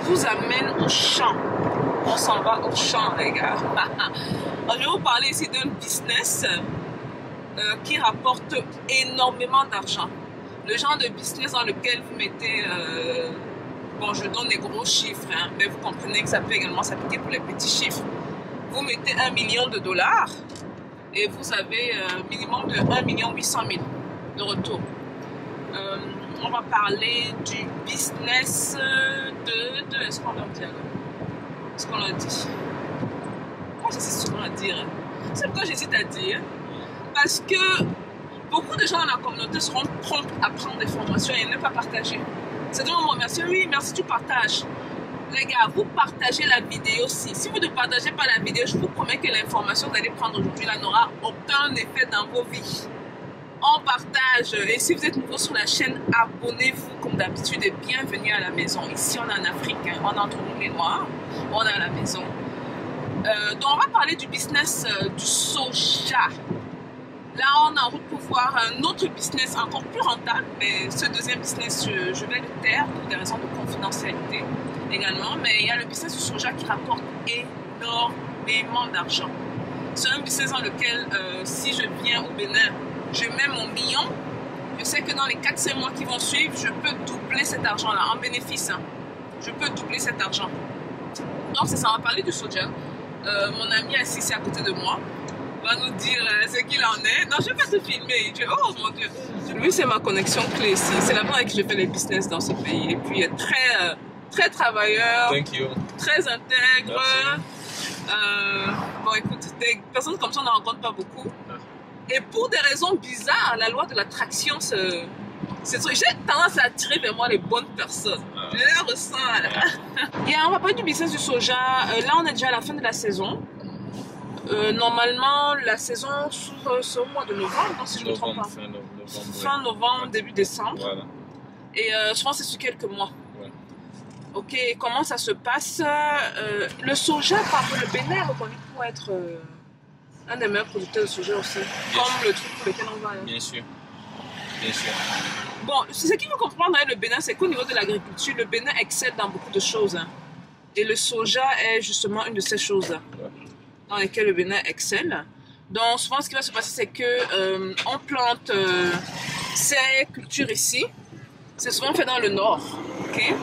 vous amène au champ. On s'en va au champ, les gars. Alors, je vais vous parler ici d'un business qui rapporte énormément d'argent. Le genre de business dans lequel vous mettez... bon, je donne des gros chiffres, hein, mais vous comprenez que ça peut également s'appliquer pour les petits chiffres. Vous mettez $1 million et vous avez un minimum de 1 800 000 de retour. On va parler du business de est-ce qu'on l'a dit alors? Est-ce qu'on l'a dit? Moi, j'hésite souvent à dire. Hein. C'est pourquoi j'hésite à dire. Parce que beaucoup de gens dans la communauté seront prompts à prendre des formations et ne pas partager. C'est donc mon merci. Oui, merci, tu partages. Les gars, vous partagez la vidéo aussi. Si vous ne partagez pas la vidéo, je vous promets que l'information que vous allez prendre aujourd'hui n'aura aucun effet dans vos vies. On partage. Et si vous êtes nouveau sur la chaîne, abonnez-vous comme d'habitude et bienvenue à la maison. Ici, on est en Afrique, hein. On est entre nous les Noirs. On est à la maison. Donc, on va parler du business du soja. Là, on est en route pour voir un autre business encore plus rentable. Mais ce deuxième business, je vais le taire pour des raisons de confidentialité également. Mais il y a le business du soja qui rapporte énormément d'argent. C'est un business dans lequel, si je viens au Bénin, je mets mon million, je sais que dans les 4-5 mois qui vont suivre, je peux doubler cet argent-là en bénéfice. Hein. Je peux doubler cet argent. Donc, c'est ça, on va parler du soja. Mon ami assis ici à côté de moi va nous dire ce qu'il en est. Non, je ne vais pas te filmer. Oh mon Dieu. Lui, c'est ma connexion clé ici. C'est là-bas avec qui je fais les business dans ce pays. Et puis, il est très travailleur, très intègre. Bon, écoute, des personnes comme ça, on n'en rencontre pas beaucoup. Et pour des raisons bizarres, la loi de l'attraction, j'ai tendance à attirer vers moi les bonnes personnes. Je les ressens là. On va parler du business du soja. Là, on est déjà à la fin de la saison. Normalement, la saison c'est au mois de novembre, non, si je ne me trompe pas. Fin novembre, début décembre. Voilà. Et souvent, c'est sur quelques mois. Ouais. Ok, comment ça se passe? Le soja, le Bénin est reconnu pour être un des meilleurs producteurs de soja aussi. Comme le truc pour lequel on va. Bien sûr. Bon, ce qu'il faut comprendre avec le Bénin, c'est qu'au niveau de l'agriculture, le Bénin excelle dans beaucoup de choses. Hein. Et le soja est justement une de ces choses dans lesquelles le Bénin excelle. Donc, souvent, ce qui va se passer, c'est que on plante ces cultures ici. C'est souvent fait dans le nord. Okay?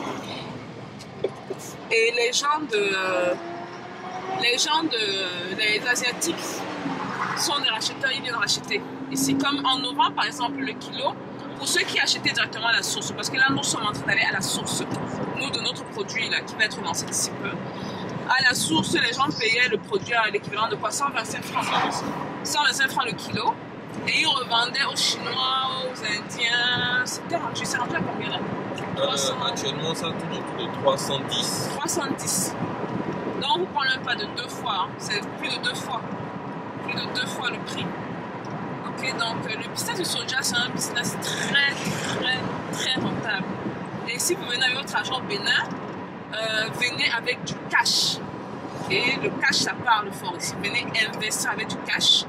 Et les Asiatiques sont des racheteurs, ils viennent racheter ici. Comme en novembre, par exemple, le kilo, pour ceux qui achetaient directement à la source, parce que là, nous sommes en train d'aller à la source, nous, de notre produit là, qui va être lancé d'ici peu. À la source, les gens payaient le produit à l'équivalent de quoi? 125 francs. 125 francs le kilo. Et ils revendaient aux Chinois, aux Indiens. C'était rendu, c'est rendu à combien là? Actuellement, ça tourne autour de 310. 310. Donc, vous prenez même pas de 2 fois. Hein. C'est plus de 2 fois. Plus de 2 fois le prix. Ok, donc le business du soja, c'est un business très rentable. Et si vous venez avec votre argent au Bénin, venez avec du cash. Et le cash, ça parle fort ici. Venez investir avec du cash.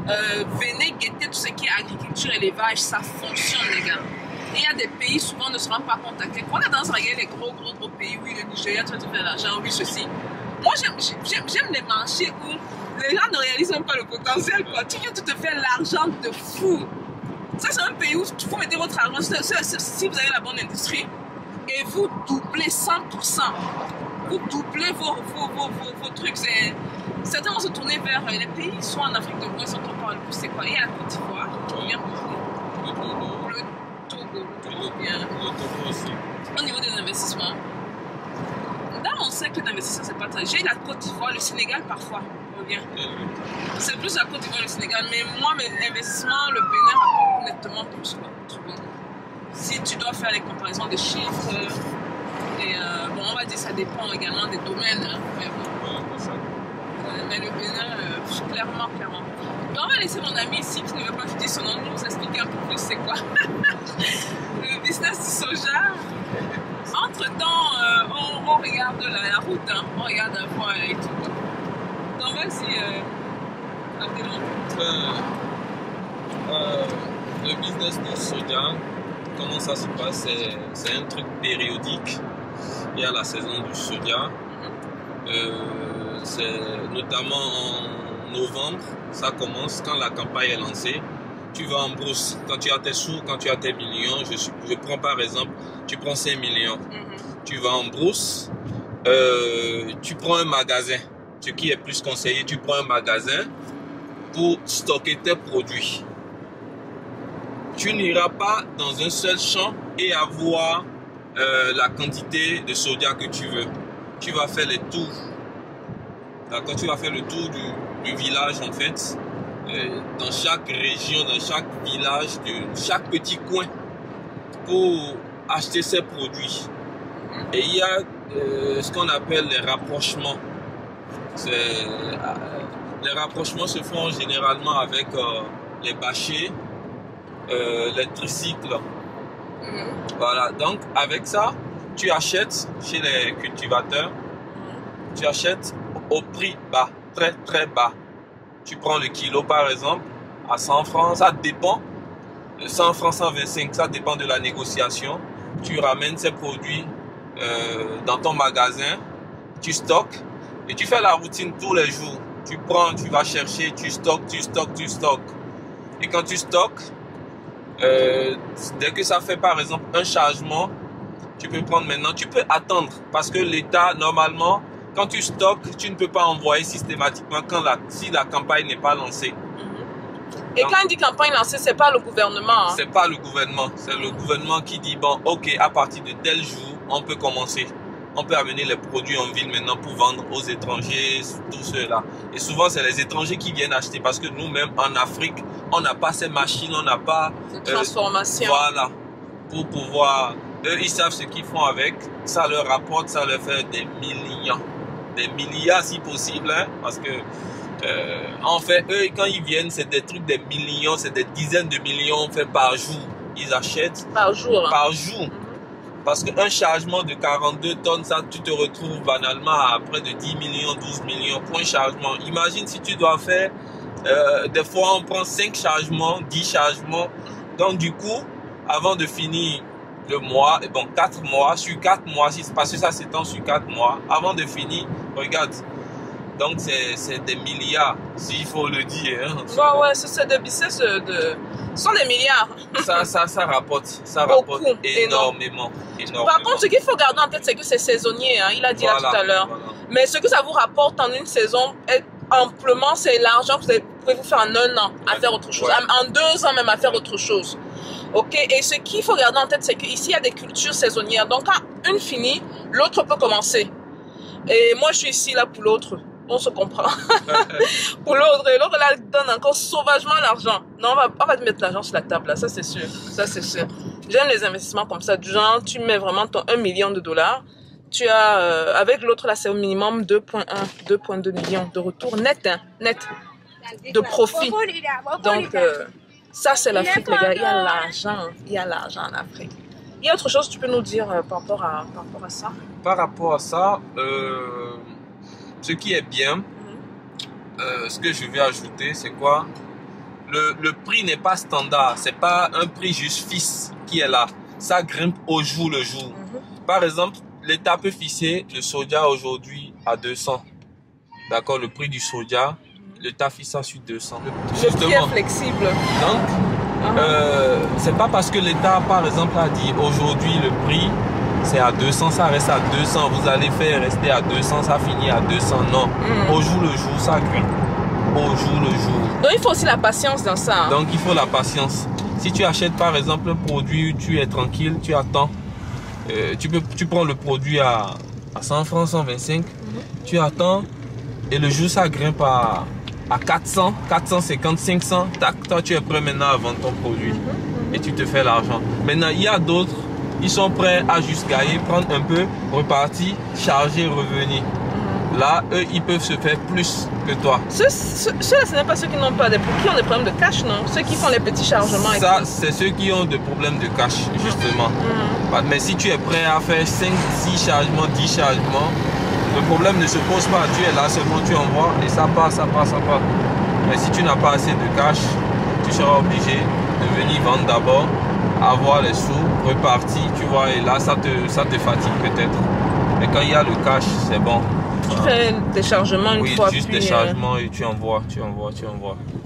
Venez guetter tout ce qui est agriculture, élevage, ça fonctionne, les gars. Et il y a des pays, souvent, ne se rendent pas compte à quel point on a tendance à regarder les gros pays. Oui, le Nigeria, tu vas te faire l'argent, oui, ceci. Moi, j'aime les marchés où les gens ne réalisent même pas le potentiel, quoi. Tu viens de te faire l'argent de fou. Ça, c'est un pays où vous mettez votre argent, si vous avez la bonne industrie, et vous doublez 100%. Vous doublez vos trucs. Certains vont se tourner vers les pays, soit en Afrique de l'Ouest, on parle plus, c'est quoi? Il y a la Côte d'Ivoire, qui vient beaucoup. Le Togo bien. Le Togo aussi. Au niveau des investissements, dans mon cercle d'investissement, c'est pas très. J'ai la Côte d'Ivoire, le Sénégal parfois revient. C'est plus la Côte d'Ivoire et le Sénégal, mais moi, mes investissements, le Bénin rapporte nettement plus. Si tu dois faire les comparaisons des chiffres, et bon, on va dire ça dépend également des domaines, hein, mais bon. Mais le Bénin, clairement. Donc, on va laisser mon ami ici qui ne veut pas dire son nom, nous expliquer un peu plus c'est quoi le business du soja. Entre-temps, on regarde la route, hein, on regarde un point et tout. Donc, vas-y, le business du soja, comment ça se passe? C'est un truc périodique. il y a la saison du soja. C'est notamment en novembre, ça commence quand la campagne est lancée. Tu vas en brousse, quand tu as tes sous, quand tu as tes millions, je prends par exemple, tu prends 5 millions. Tu vas en brousse, tu prends un magasin. Ce qui est plus conseillé, tu prends un magasin pour stocker tes produits. Tu n'iras pas dans un seul champ et avoir la quantité de soja que tu veux. Tu vas faire les tours. D'accord, tu vas faire le tour du village en fait. Dans chaque région, dans chaque village, de chaque petit coin pour acheter ces produits. Et il y a ce qu'on appelle les rapprochements. Les rapprochements se font généralement avec les bâchers, les tricycles. Voilà, donc avec ça, tu achètes chez les cultivateurs, tu achètes au prix bas, très très bas. Tu prends le kilo par exemple à 100 francs, ça dépend, 100 francs, 125, ça dépend de la négociation. Tu ramènes ces produits dans ton magasin, tu stockes et tu fais la routine tous les jours. Tu prends, tu vas chercher, tu stockes, tu stockes, tu stockes. Et quand tu stockes, dès que ça fait par exemple un chargement, tu peux prendre maintenant, tu peux attendre parce que l'État normalement, quand tu stockes, tu ne peux pas envoyer systématiquement si la campagne n'est pas lancée. Et donc, quand il dit campagne lancée, c'est pas le gouvernement. C'est pas le gouvernement, c'est le gouvernement qui dit bon, ok, à partir de tel jour, on peut commencer. On peut amener les produits en ville maintenant pour vendre aux étrangers, tout cela. Et souvent, c'est les étrangers qui viennent acheter parce que nous-mêmes, en Afrique, on n'a pas ces machines, on n'a pas... de transformation. Voilà. Pour pouvoir... Eux, ils savent ce qu'ils font avec. Ça leur rapporte, ça leur fait des millions. Des milliards si possible. Hein, parce que, en fait, eux, quand ils viennent, c'est des trucs, des millions, c'est des dizaines de millions faits par jour. Ils achètent. Par jour. Hein. Par jour. Parce qu'un chargement de 42 tonnes, ça, tu te retrouves banalement à près de 10 millions, 12 millions pour un chargement. Imagine si tu dois faire, des fois on prend 5 chargements, 10 chargements. Donc du coup, avant de finir le mois, et bon 4 mois, sur 4 mois, parce que ça s'étend sur 4 mois, avant de finir, regarde. Donc c'est des milliards, s'il faut le dire. Hein, ouais, c'est des business ce sont des milliards. Ça rapporte Beaucoup, énormément. Par contre, ce qu'il faut garder en tête, c'est que c'est saisonnier. Hein, il a dit là tout à l'heure. Voilà. Mais ce que ça vous rapporte en une saison, amplement, c'est l'argent que vous pouvez vous faire en un an à faire autre chose. En 2 ans même à faire autre chose. Ok. Et ce qu'il faut garder en tête, c'est qu'ici, il y a des cultures saisonnières. Donc, quand une finit, l'autre peut commencer. Et moi, je suis ici là pour l'autre. On se comprend. Pour l'autre, et l'autre là donne encore sauvagement l'argent. Non, on va te mettre l'argent sur la table là, ça c'est sûr. Ça c'est sûr. J'aime les investissements comme ça, du genre tu mets vraiment ton 1 million de dollars. Tu as, avec l'autre là, c'est au minimum 2,1, 2,2 millions de retour net, hein, net de profit. Donc, ça c'est l'Afrique, les gars. Il y a l'argent en Afrique. Il y a autre chose que tu peux nous dire par rapport à ça? Par rapport à ça, ce qui est bien, ce que je vais ajouter, c'est quoi? Le prix n'est pas standard, c'est pas un prix juste fixe qui est là. Ça grimpe au jour le jour. Par exemple, l'État peut fixer le soja aujourd'hui à 200. D'accord, le prix du soja, l'État fixe ça sur 200. Le prix est flexible. Donc, c'est pas parce que l'État, par exemple, a dit aujourd'hui le prix c'est à 200, ça reste à 200. Vous allez faire rester à 200, ça finit à 200. Non, au jour le jour, ça grimpe. Au jour le jour. Donc il faut aussi la patience dans ça. Hein? Donc il faut la patience. Si tu achètes par exemple un produit, tu es tranquille, tu attends. Tu prends le produit à 100 francs, 125. Tu attends et le jour ça grimpe à 400, 450, 500. Tac, toi tu es prêt maintenant à vendre ton produit. Et tu te fais l'argent. Maintenant il y a d'autres. Ils sont prêts à juste gagner, prendre un peu, repartir, charger, revenir. Là, eux, ils peuvent se faire plus que toi. Ceux-là, ce n'est pas ceux qui n'ont pas qui ont des problèmes de cash, non? Ceux qui font les petits chargements. Ça, c'est ceux qui ont des problèmes de cash, justement. Mais si tu es prêt à faire 5, 6 chargements, 10 chargements, le problème ne se pose pas. Tu es là seulement, tu envoies et ça part, ça part, ça part. Mais si tu n'as pas assez de cash, tu seras obligé de venir vendre d'abord, avoir les sous, repartir, tu vois, et là, ça te fatigue peut-être. Mais quand il y a le cash, c'est bon. Tu fais des chargements une fois. Oui, juste des chargements et tu envoies.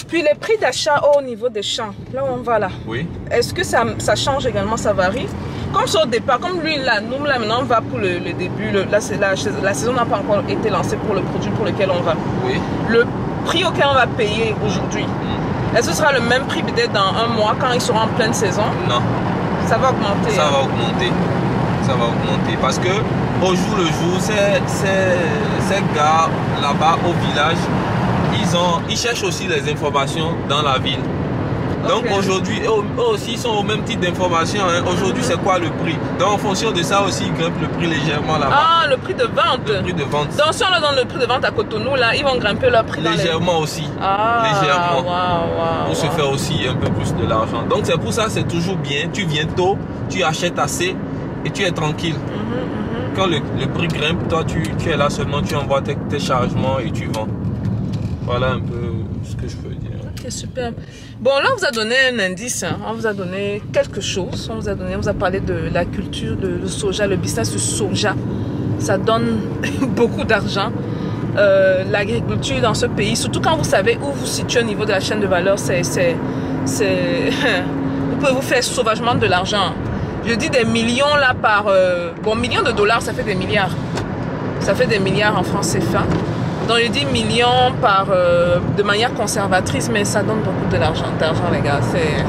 Puis les prix d'achat au niveau des champs, là où on va là. Oui. Est-ce que ça change également, ça varie? Comme ça au départ, comme lui là, nous là maintenant on va pour le début, la saison n'a pas encore été lancée pour le produit pour lequel on va. Oui. Le prix auquel on va payer aujourd'hui, est-ce que ce sera le même prix peut-être dans un mois quand ils seront en pleine saison? Non. Ça va augmenter. Ça va augmenter. Ça va augmenter. Parce que au jour le jour, ces gars là-bas au village, ils cherchent aussi les informations dans la ville. Donc aujourd'hui, eux aussi ils sont au même type d'informations. Hein. Aujourd'hui, c'est quoi le prix? Donc en fonction de ça aussi, ils grimpent le prix légèrement là-bas. Ah, le prix de vente. Le prix de vente. Donc si on leur donne le prix de vente à Cotonou, là, ils vont grimper leur prix légèrement aussi. Ah, légèrement. Pour se faire aussi un peu plus de l'argent. Donc c'est pour ça, c'est toujours bien. Tu viens tôt, tu achètes assez et tu es tranquille. Quand le prix grimpe, toi tu es là seulement, tu envoies tes chargements et tu vends. Voilà un peu ce que je peux dire. Ok, super. Bon, là, on vous a donné un indice, hein. On vous a donné quelque chose. On vous a parlé de la culture de soja, le business du soja. Ça donne beaucoup d'argent. L'agriculture dans ce pays, surtout quand vous savez où vous situez au niveau de la chaîne de valeur, vous pouvez vous faire sauvagement de l'argent. Je dis des millions là par... bon, millions de dollars, ça fait des milliards. Ça fait des milliards en francs CFA. Donc je dis millions de manière conservatrice, mais ça donne beaucoup d'argent, les gars. C'est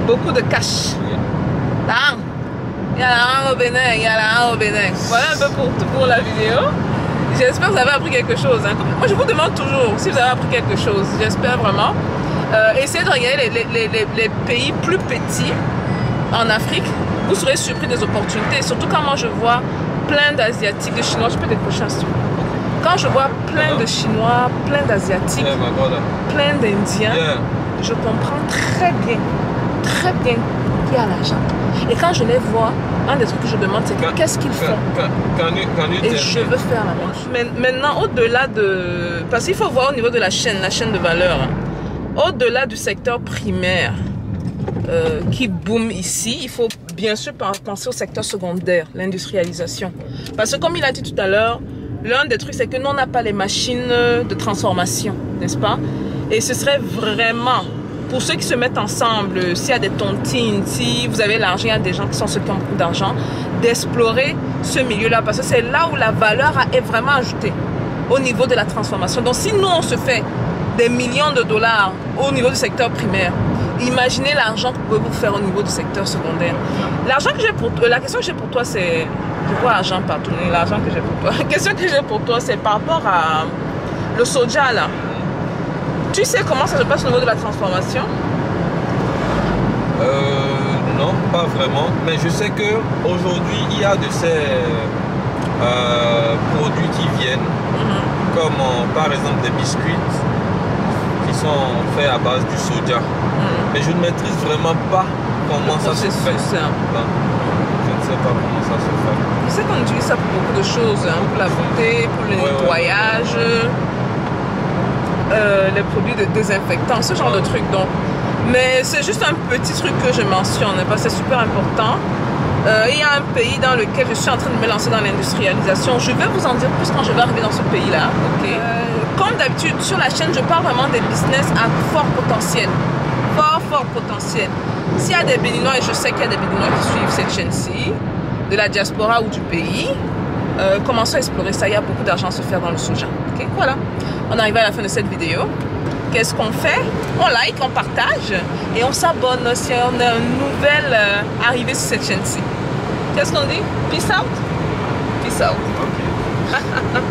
beaucoup de cash. Là, il y a la au Bénin, il y a la au Bénin. Voilà un peu pour la vidéo. J'espère que vous avez appris quelque chose. Hein. Moi, je vous demande toujours si vous avez appris quelque chose. J'espère vraiment. Essayez de regarder les pays plus petits en Afrique. Vous serez surpris des opportunités. Surtout quand moi je vois plein d'Asiatiques, de Chinois. Je peux décrocher un studio. Quand je vois plein de Chinois, plein d'Asiatiques, plein d'Indiens, je comprends très bien qu'il y a l'argent. Et quand je les vois, un des trucs que je demande, c'est qu'est-ce qu'ils font. Et je veux faire la même chose. Mais maintenant, au-delà de... Parce qu'il faut voir au niveau de la chaîne de valeur, au-delà du secteur primaire qui boom ici, il faut bien sûr penser au secteur secondaire, l'industrialisation. Parce que comme il a dit tout à l'heure, l'un des trucs, c'est que nous, on n'a pas les machines de transformation, n'est-ce pas? Et ce serait vraiment, pour ceux qui se mettent ensemble, s'il y a des tontines, si vous avez l'argent, il y a des gens qui sont ceux qui ont beaucoup d'argent, d'explorer ce milieu-là, parce que c'est là où la valeur est vraiment ajoutée, au niveau de la transformation. Donc, si nous, on se fait des millions de dollars au niveau du secteur primaire, imaginez l'argent que vous pouvez vous faire au niveau du secteur secondaire. L'argent que j'ai pour toi, la question que j'ai pour toi, c'est... Je vois l'argent partout, l'argent que j'ai pour toi. La question que j'ai pour toi, c'est par rapport à le soja là. Tu sais comment ça se passe au niveau de la transformation? Non, pas vraiment. Mais je sais qu'aujourd'hui, il y a de ces produits qui viennent, comme par exemple des biscuits qui sont faits à base du soja. Mais je ne maîtrise vraiment pas comment ça se fait. Je ne sais pas comment ça se fait. Je sais qu'on utilise ça pour beaucoup de choses, hein, pour la beauté, pour le nettoyage, les produits de désinfectants, ce genre de trucs. Donc. Mais c'est juste un petit truc que je mentionne, parce que c'est super important. Il y a un pays dans lequel je suis en train de me lancer dans l'industrialisation. Je vais vous en dire plus quand je vais arriver dans ce pays-là. Okay. Comme d'habitude, sur la chaîne, je parle vraiment des business à fort potentiel. Fort potentiel. S'il y a des Béninois, et je sais qu'il y a des Béninois qui suivent cette chaîne-ci, de la diaspora ou du pays, commençons à explorer ça. Il y a beaucoup d'argent à se faire dans le soja. Okay? Voilà. On arrive à la fin de cette vidéo. Qu'est-ce qu'on fait? On like, on partage et on s'abonne si on a une nouvelle arrivée sur cette chaîne-ci. Qu'est-ce qu'on dit? Peace out? Peace out. Okay.